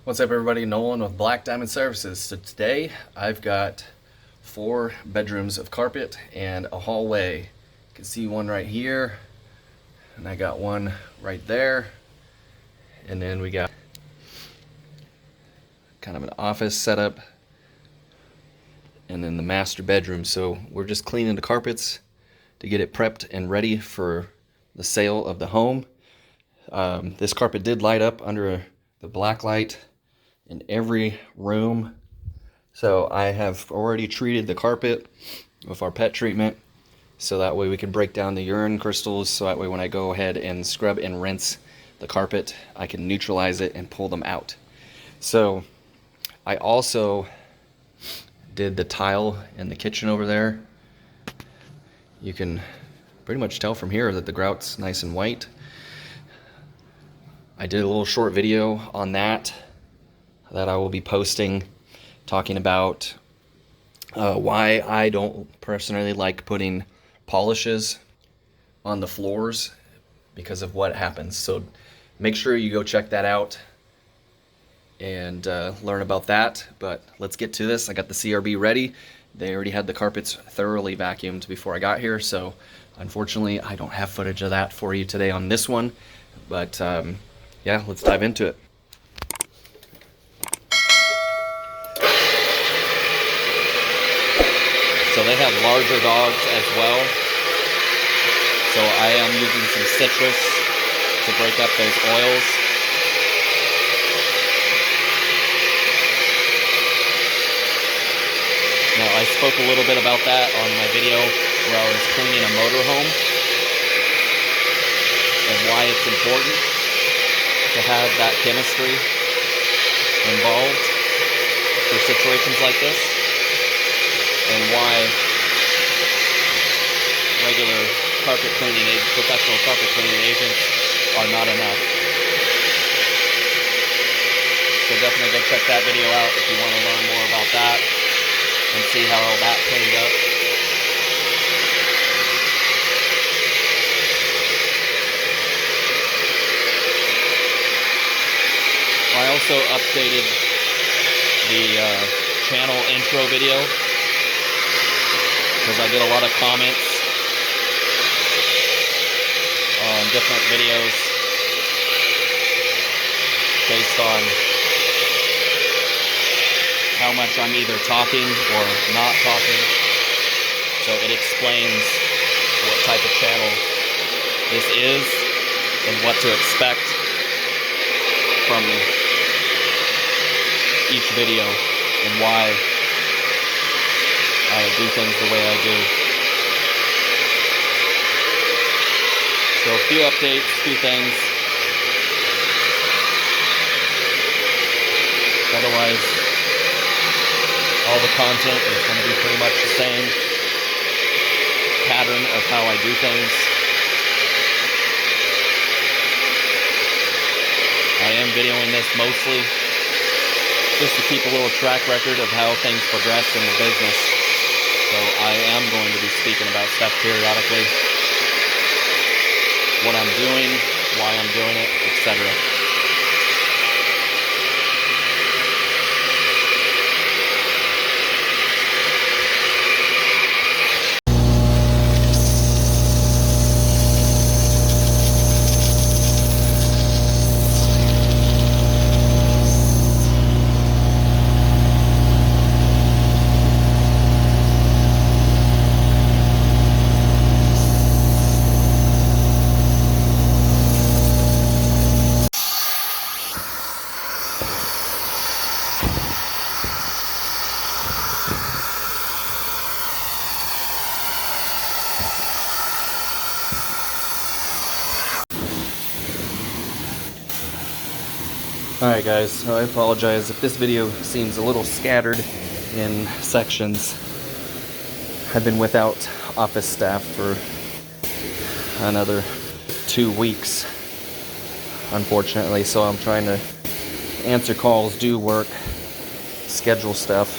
What's up, everybody? Nolan with Black Diamond Services. So today I've got 4 bedrooms of carpet and a hallway. You can see one right here, and I got one right there, and then we got kind of an office setup, and then the master bedroom. So we're just cleaning the carpets to get it prepped and ready for the sale of the home. This carpet did light up under the black light in every room. So I have already treated the carpet with our pet treatment, so that way we can break down the urine crystals, so that way when I go ahead and scrub and rinse the carpet, I can neutralize it and pull them out. So I also did the tile in the kitchen over there. You can pretty much tell from here that the grout's nice and white. I did a little short video on that I will be posting, talking about why I don't personally like putting polishes on the floors because of what happens. So make sure you go check that out and learn about that. But let's get to this. I got the CRB ready. They already had the carpets thoroughly vacuumed before I got here, so unfortunately I don't have footage of that for you today on this one. But yeah, let's dive into it. So they have larger dogs as well. So I am using some citrus to break up those oils. Now I spoke a little bit about that on my video where I was cleaning a motorhome and why it's important to have that chemistry involved for situations like this, and why regular carpet cleaning agents, professional carpet cleaning agents are not enough. So definitely go check that video out if you want to learn more about that and see how that cleaned up. I also updated the channel intro video because I get a lot of comments on different videos based on how much I'm either talking or not talking. So it explains what type of channel this is and what to expect from each video and why I do things the way I do. So a few updates, a few things. Otherwise, all the content is going to be pretty much the same pattern of how I do things. I am videoing this mostly just to keep a little track record of how things progress in the business. So I am going to be speaking about stuff periodically, what I'm doing, why I'm doing it, etc. Alright guys, so I apologize if this video seems a little scattered in sections. I've been without office staff for another 2 weeks, unfortunately, so I'm trying to answer calls, do work, schedule stuff.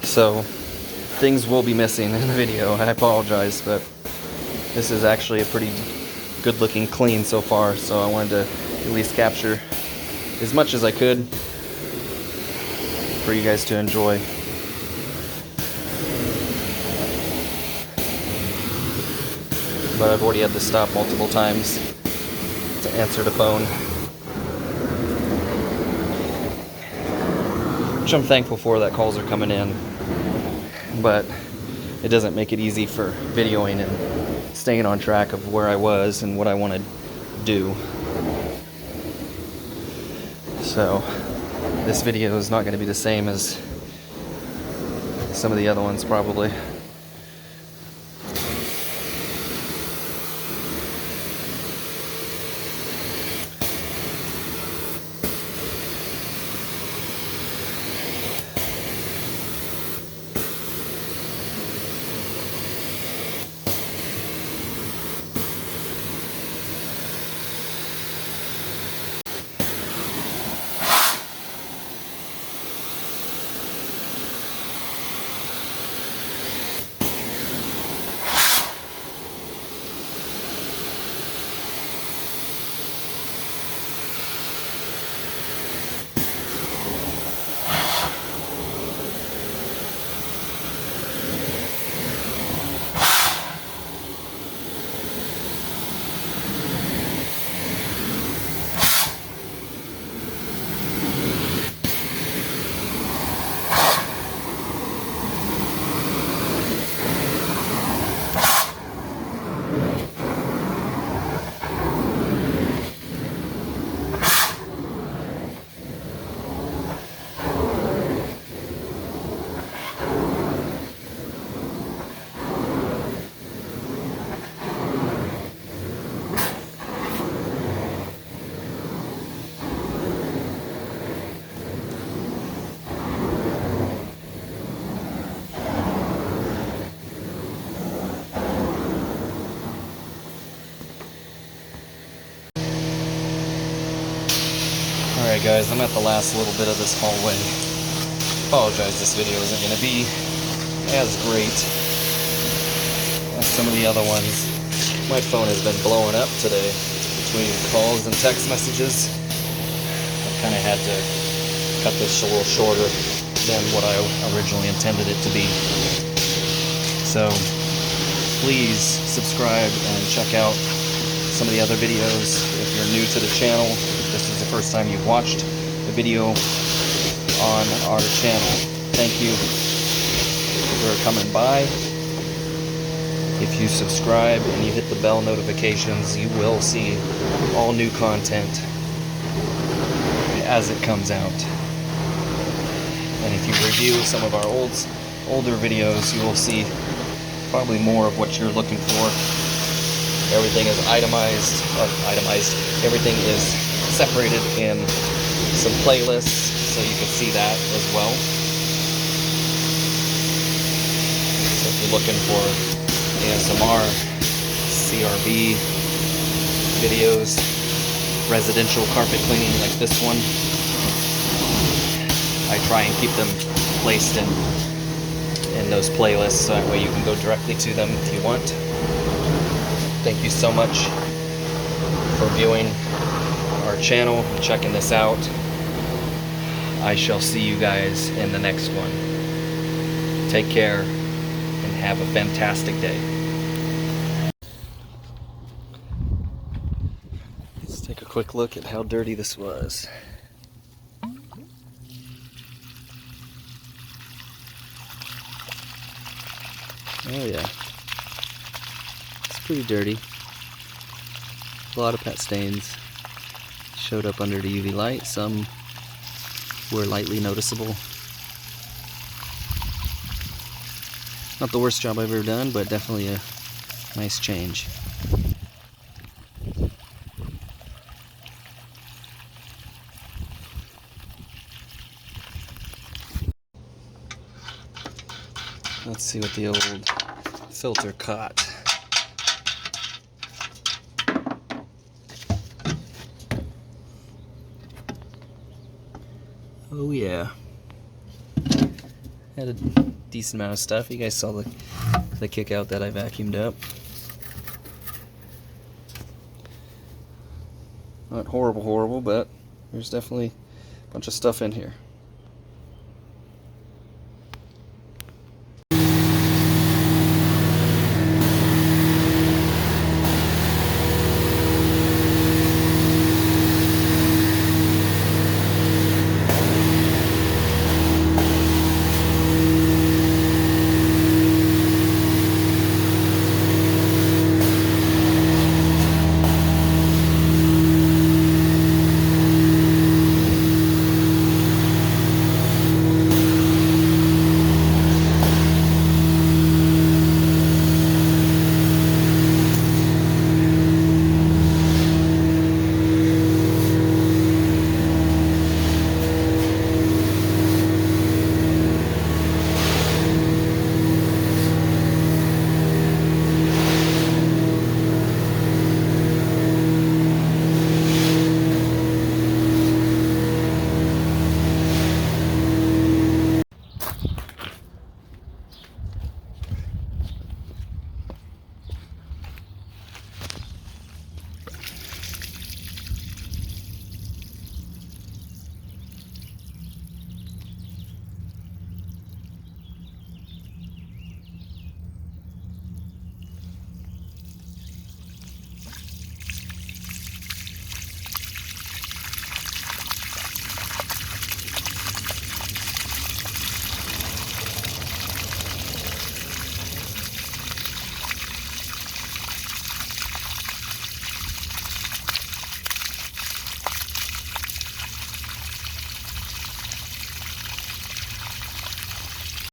So things will be missing in the video. I apologize, but this is actually a pretty good looking clean so far, so I wanted to at least capture as much as I could for you guys to enjoy. But I've already had to stop multiple times to answer the phone, which I'm thankful for that calls are coming in, but it doesn't make it easy for videoing and staying on track of where I was and what I want to do. So this video is not going to be the same as some of the other ones probably. Alright guys, I'm at the last little bit of this hallway. Apologize, this video isn't going to be as great as some of the other ones. My phone has been blowing up today between calls and text messages. I kind of had to cut this a little shorter than what I originally intended it to be. So please subscribe and check out some of the other videos if you're new to the channel. If this is the first time you've watched a video on our channel, thank you for coming by. If you subscribe and you hit the bell notifications, you will see all new content as it comes out. And if you review some of our older videos, you will see probably more of what you're looking for. Everything is itemized. Everything is separated in some playlists, so you can see that as well. So if you're looking for ASMR, CRB videos, residential carpet cleaning like this one, I try and keep them placed in those playlists, so that way you can go directly to them if you want. Thank you so much for viewing our channel and checking this out. I shall see you guys in the next one. Take care and have a fantastic day. Let's take a quick look at how dirty this was. Oh yeah. Pretty dirty. A lot of pet stains showed up under the UV light. Some were lightly noticeable. Not the worst job I've ever done, but definitely a nice change. Let's see what the old filter caught. Oh yeah, had a decent amount of stuff. You guys saw the kick out that I vacuumed up. Not horrible, horrible, but there's definitely a bunch of stuff in here.